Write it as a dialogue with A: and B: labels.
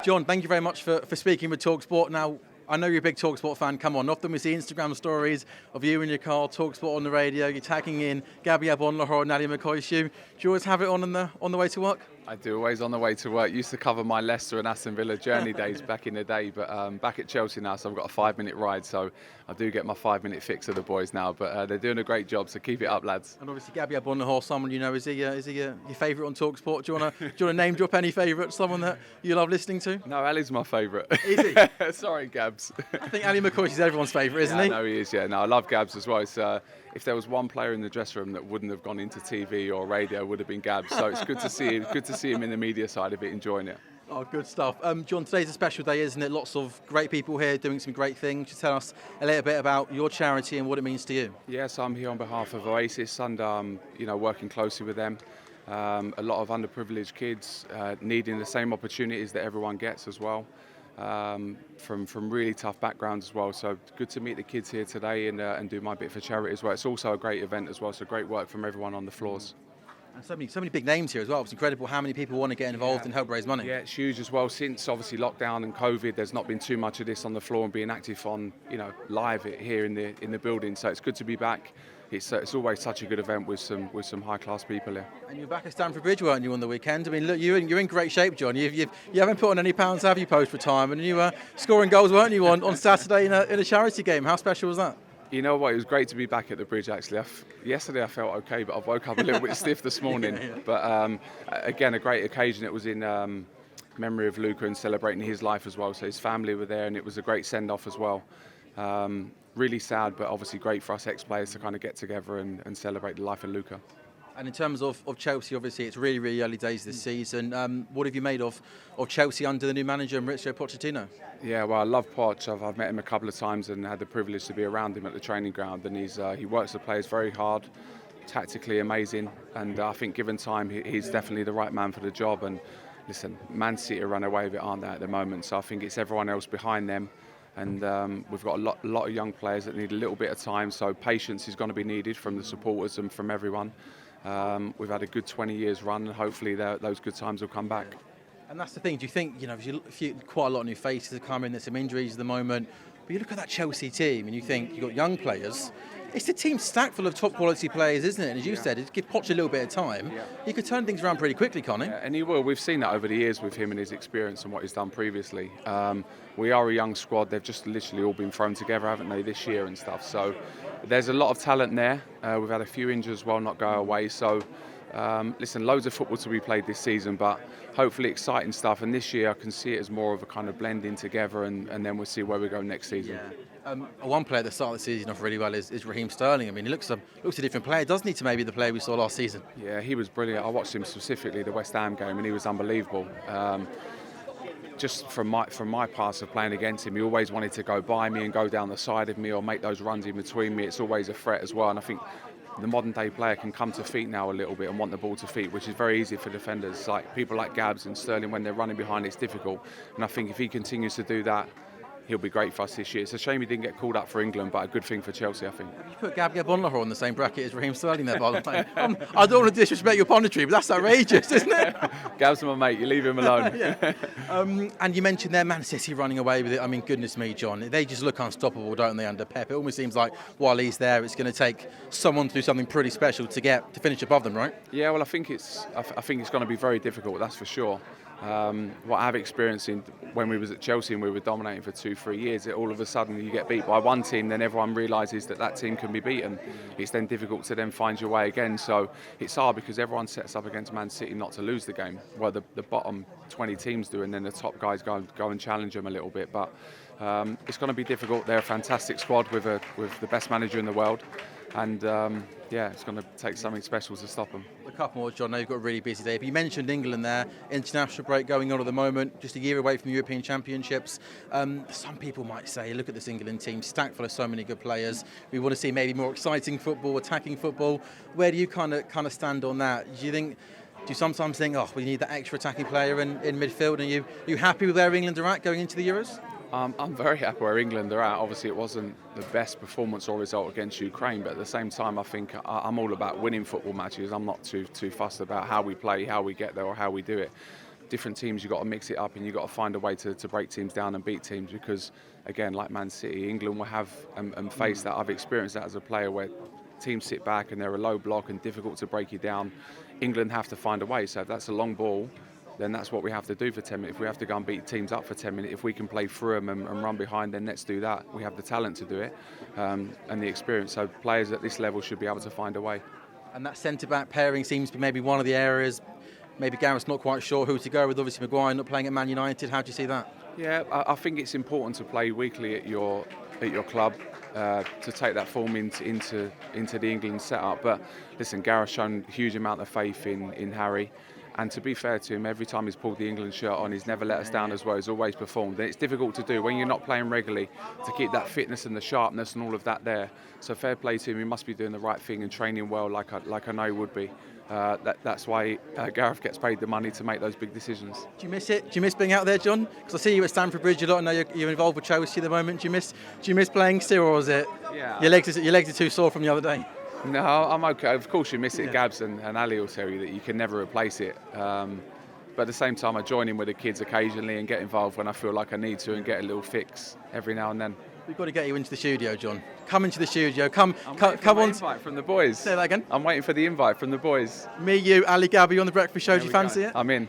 A: John, thank you very much for speaking with talkSPORT. Now, I know you're a big talkSPORT fan. Come on, often we see Instagram stories of you in your car, talkSPORT on the radio. You're tagging in Gabriel Bonlahor and Nadia McCoy. Do you always have it on the way to work?
B: I do, always on the way to work. Used to cover my Leicester and Aston Villa journey days back in the day, but back at Chelsea now, so I've got a 5-minute ride, so I do get my 5-minute fix of the boys now, but they're doing a great job, so keep it up, lads.
A: And obviously Gabriel Bonlahor, someone you know, is he your favourite on talkSPORT? Do you want to name drop any favourite, someone that you love listening to?
B: No, Ali's my favourite.
A: Is he?
B: Sorry, Gabs.
A: I think Ali McCoy is everyone's favourite, isn't he?
B: No, he is, yeah. No, I love Gabs as well. So, if there was one player in the dressing room that wouldn't have gone into TV or radio, it would have been Gabs. So it's good to see him. Good to see him in the media side of it, enjoying it.
A: Oh, good stuff. John, today's a special day, isn't it? Lots of great people here doing some great things. Just tell us a little bit about your charity and what it means to you.
B: Yes, I'm here on behalf of Oasis and working closely with them. A lot of underprivileged kids needing the same opportunities that everyone gets as well. From really tough backgrounds as well, so good to meet the kids here today and do my bit for charity as well. It's also a great event as well, so great work from everyone on the floors.
A: And so many big names here as well. It's incredible how many people want to get involved and help raise money.
B: Yeah, it's huge as well. Since obviously lockdown and COVID, there's not been too much of this on the floor and being active on live here in the building. So it's good to be back. It's always such a good event with some high class people here.
A: And you're back at Stanford Bridge, weren't you, on the weekend? I mean, look, you're in great shape, John. You haven't put on any pounds, have you, post retirement? And you were scoring goals, weren't you, on Saturday in a charity game? How special was that?
B: You know what? It was great to be back at the bridge. Actually, yesterday I felt okay, but I woke up a little bit stiff this morning. Yeah. But again, a great occasion. It was in memory of Luca and celebrating his life as well. So his family were there, and it was a great send off as well. Really sad, but obviously great for us ex-players to kind of get together and celebrate the life of Luca.
A: And in terms of Chelsea, obviously it's really, really early days this season. What have you made of Chelsea under the new manager, Mauricio Pochettino?
B: Yeah, well, I love Poch. I've met him a couple of times and had the privilege to be around him at the training ground. And he works the players very hard, tactically amazing. And I think given time, he's definitely the right man for the job. And listen, Man City run away with it, aren't they, at the moment? So I think it's everyone else behind them. And we've got a lot of young players that need a little bit of time. So patience is going to be needed from the supporters and from everyone. We've had a good 20 years run, and hopefully those good times will come back.
A: And that's the thing. Do you think, quite a lot of new faces are coming, there's some injuries at the moment, but you look at that Chelsea team and you think you've got young players. It's a team stacked full of top quality players, isn't it? And as you said, give Poch a little bit of time. Yeah. He could turn things around pretty quickly, can't he?
B: Yeah, and he will. We've seen that over the years with him and his experience and what he's done previously. We are a young squad. They've just literally all been thrown together, haven't they, this year and stuff. So there's a lot of talent there. We've had a few injuries as well, not go away. So listen, loads of football to be played this season, but hopefully exciting stuff. And this year I can see it as more of a kind of blending together, and then we'll see where we go next season.
A: Yeah. One player at the start of the season off really well is Raheem Sterling. I mean, he looks a different player, doesn't he, to maybe the player we saw last season?
B: Yeah, he was brilliant. I watched him specifically the West Ham game, and he was unbelievable. Just from my past of playing against him, he always wanted to go by me and go down the side of me or make those runs in between me. It's always a threat as well, and I think the modern day player can come to feet now a little bit and want the ball to feet, which is very easy for defenders. Like people like Gabs and Sterling, when they're running behind, it's difficult. And I think if he continues to do that, he'll be great for us this year. It's a shame he didn't get called up for England, but a good thing for Chelsea, I think.
A: Have you put Gabriel Bonlahor on the same bracket as Raheem Sterling there, by the way? I don't want to disrespect your punditry, but that's outrageous, isn't it?
B: Gab's my mate, you leave him alone.
A: Yeah. And you mentioned their Man City running away with it. I mean, goodness me, John. They just look unstoppable, don't they, under Pep? It almost seems like while he's there, it's going to take someone to do something pretty special to finish above them, right?
B: Yeah, well, I think it's going to be very difficult, that's for sure. What I've experienced when we was at Chelsea and we were dominating for 2-3 years, all of a sudden you get beat by one team, then everyone realises that team can be beaten. It's then difficult to then find your way again. So it's hard because everyone sets up against Man City not to lose the game. Well, the bottom 20 teams do, and then the top guys go and challenge them a little bit. But it's going to be difficult. They're a fantastic squad with the best manager in the world. And it's going to take something special to stop them.
A: A couple more, John. I know you've got a really busy day, but you mentioned England there. International break going on at the moment, just a year away from European Championships. Some people might say, look at this England team, stacked full of so many good players. We want to see maybe more exciting football, attacking football. Where do you kind of stand on that? Do you sometimes think, we need that extra attacking player in midfield? And you happy with where England are at going into the Euros?
B: I'm very happy where England are at. Obviously, it wasn't the best performance or result against Ukraine, but at the same time, I think I'm all about winning football matches. I'm not too fussed about how we play, how we get there, or how we do it. different teams, you've got to mix it up and you've got to find a way to break teams down and beat teams, because again, like Man City, England will have and face that. I've experienced that as a player where teams sit back and they're a low block and difficult to break you down. England have to find a way. So if that's a long ball, then that's what we have to do for 10 minutes. If we have to go and beat teams up for 10 minutes, if we can play through them and run behind, then let's do that. We have the talent to do it and the experience. So players at this level should be able to find a way.
A: And that centre-back pairing seems to be maybe one of the areas, maybe Gareth's not quite sure who to go with. Obviously Maguire not playing at Man United. How do you see that?
B: Yeah, I think it's important to play weekly at your club to take that form into the England setup. But listen, Gareth's shown a huge amount of faith in Harry. And to be fair to him, every time he's pulled the England shirt on, he's never let us down as well. He's always performed. And it's difficult to do when you're not playing regularly to keep that fitness and the sharpness and all of that there. So fair play to him. He must be doing the right thing and training well, like I know he would be. That's why Gareth gets paid the money to make those big decisions.
A: Do you miss it? Do you miss being out there, John? Because I see you at Stanford Bridge a lot. I know you're involved with Chelsea at the moment. Do you miss playing still, or is it your legs are too sore from the other day?
B: No, I'm okay. Of course you miss it.
A: Yeah.
B: Gabs and Ali will tell you that you can never replace it. But at the same time, I join in with the kids occasionally and get involved when I feel like I need to and get a little fix every now and then.
A: We've got to get you into the studio, John. Come into the studio. Come on.
B: Invite from the boys.
A: Say that again.
B: I'm waiting for the invite from the boys.
A: Me, you, Ali, Gabby on the breakfast show. Do you fancy it?
B: I'm in.